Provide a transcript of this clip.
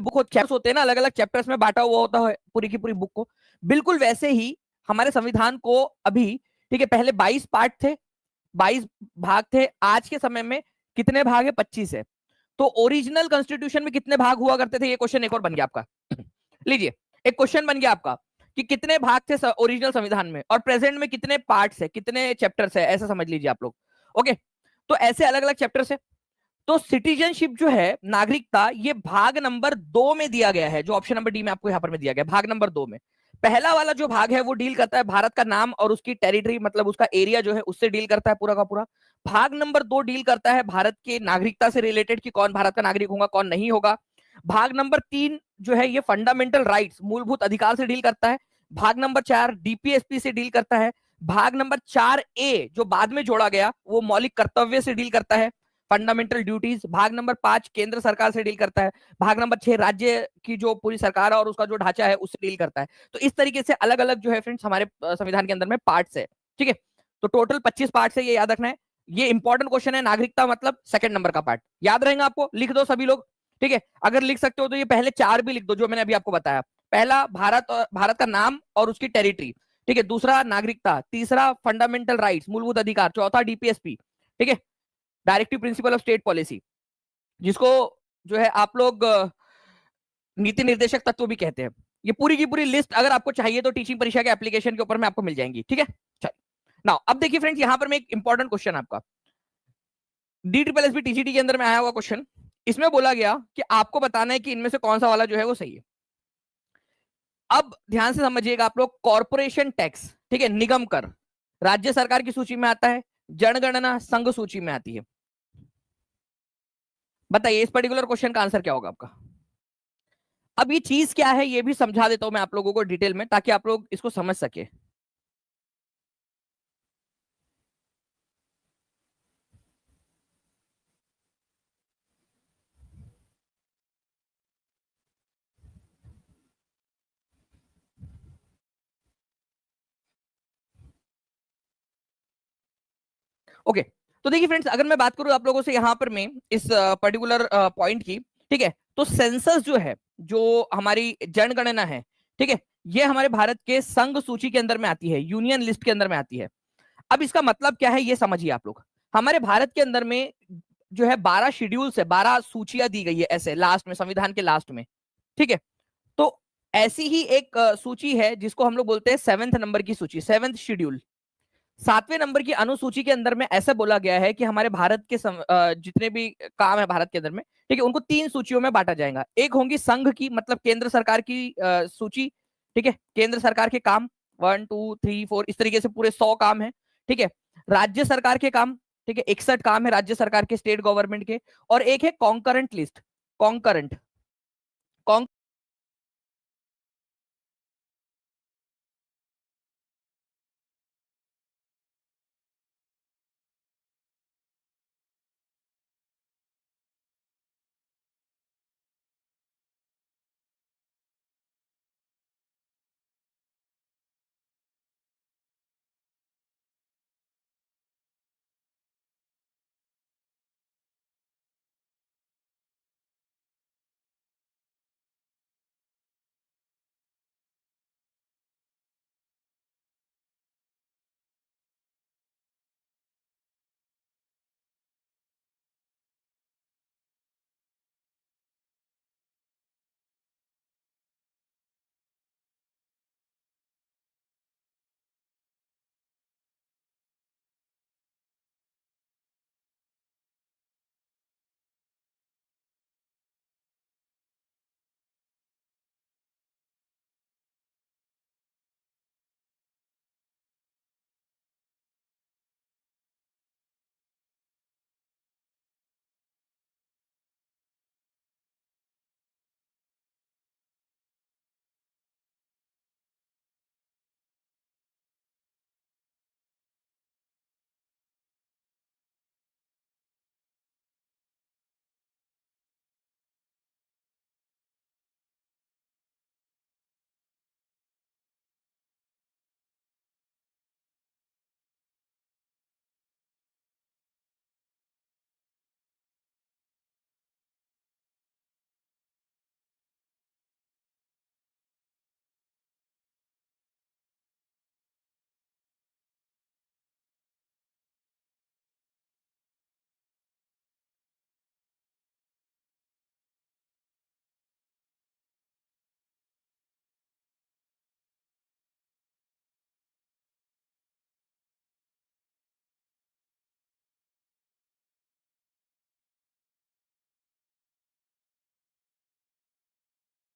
Book chapters होते हैं ना, अलग अलग चैप्टर्स में बांटा हुआ होता है पूरी की पूरी बुक को, बिल्कुल वैसे ही हमारे संविधान को अभी, ठीक है, पहले 22 पार्ट थे, 22 भाग थे, आज के समय में कितने भाग है? 25 है। तो ओरिजिनल कॉन्स्टिट्यूशन में कितने भाग हुआ करते थे? ये क्वेश्चन एक और बन गया आपका। लीजिए, एक क्वेश्चन बन गया आपका कि कितने भाग थे ओरिजिनल संविधान में और प्रेजेंट में कितने पार्ट्स है, कितने चैप्टर्स है, ऐसा समझ लीजिए आप लोग। ओके, तो ऐसे अलग अलग चैप्टर्स है। तो सिटीजनशिप जो है, नागरिकता, ये भाग नंबर 2 में दिया गया है, जो ऑप्शन नंबर डी में आपको यहां पर में दिया गया, भाग नंबर 2 में। पहला वाला जो भाग है वो डील करता है भारत का नाम और उसकी टेरिटरी, मतलब उसका एरिया जो है उससे डील करता है पूरा का पूरा। भाग नंबर 2 डील करता है भारत के नागरिकता से रिलेटेड, कि कौन भारत का नागरिक होगा कौन नहीं होगा। भाग नंबर 3 जो है ये फंडामेंटल राइट्स, मूलभूत अधिकार से डील करता है। भाग नंबर 4 डीपीएसपी से डील करता है। भाग नंबर 4A जो बाद में जोड़ा गया वो मौलिक कर्तव्य से डील करता है, फंडामेंटल ड्यूटीज। भाग नंबर 5 केंद्र सरकार से डील करता है। भाग नंबर 6 राज्य की जो पूरी सरकार है और उसका जो ढांचा है उससे डील करता है। तो इस तरीके से अलग अलग जो है फ्रेंड्स हमारे संविधान के अंदर में पार्ट्स है, ठीक है। तो टोटल 25 पार्ट्स है, ये याद रखना है। ये इंपॉर्टेंट क्वेश्चन है, नागरिकता मतलब सेकंड नंबर का पार्ट, याद रहेगा आपको, लिख दो सभी लोग, ठीक है। अगर लिख सकते हो तो ये पहले 4 भी लिख दो जो मैंने अभी आपको बताया। पहला भारत, भारत का नाम और उसकी टेरिटरी, ठीक है। दूसरा नागरिकता, तीसरा फंडामेंटल राइट्स, मूलभूत अधिकार, चौथा डीपीएसपी, ठीक है, directive principle of state policy, जिसको जो है आप लोग नीति निर्देशक तत्व भी कहते हैं। ये पूरी की पूरी लिस्ट अगर आपको चाहिए तो टीचिंग परीक्षा के एप्लीकेशन के ऊपर में आपको मिल जाएंगी, ठीक है। चल नाउ अब देखिए फ्रेंड्स, यहां पर मैं एक इंपॉर्टेंट क्वेश्चन आपका DSSB TGT के अंदर में आया हुआ क्वेश्चन, इसमें बोला गया कि आपको बताना है कि इनमें से कौन सा वाला जो है वो सही है। अब ध्यान से समझिएगा आप लोग, कॉर्पोरेशन टैक्स, ठीक है, निगम कर, राज्य सरकार की सूची में आता है, जनगणना संघ सूची में आती है। बताइए इस पर्टिकुलर क्वेश्चन का आंसर क्या होगा आपका? अब ये चीज क्या है ये भी समझा देता हूं मैं आप लोगों को डिटेल में, ताकि आप लोग इसको समझ सके। ओके, तो देखिए फ्रेंड्स, अगर मैं बात करूं आप लोगों से यहां पर में इस पर्टिकुलर पॉइंट की, ठीक है, तो सेंसस जो है, जो हमारी जनगणना है, ठीक है, ये हमारे भारत के संघ सूची के अंदर में आती है, यूनियन लिस्ट के अंदर में आती है। अब इसका मतलब क्या है ये समझिए आप लोग। हमारे भारत के अंदर में जो है 12 शेड्यूल्स है, 12 सूचियां दी गई है ऐसे लास्ट में, संविधान के लास्ट में, ठीक है। तो ऐसी ही एक सूची है जिसको हम लोग बोलते हैं 7th नंबर की सूची, 7th शेड्यूल। 7वें नंबर की अनुसूची के अंदर में ऐसा बोला गया है कि हमारे भारत के जितने भी काम है भारत के अंदर में, ठीक है, उनको 3 सूचियों में बांटा जाएगा। एक होंगी संघ की, मतलब केंद्र सरकार की सूची, ठीक है, केंद्र सरकार के काम 1 2 3 4 इस तरीके से पूरे 100 काम है, ठीक है। राज्य सरकार के काम, ठीक है, 61 काम है राज्य सरकार के, स्टेट गवर्नमेंट के। और एक है कॉन्करेंट लिस्ट, कॉन्करेंट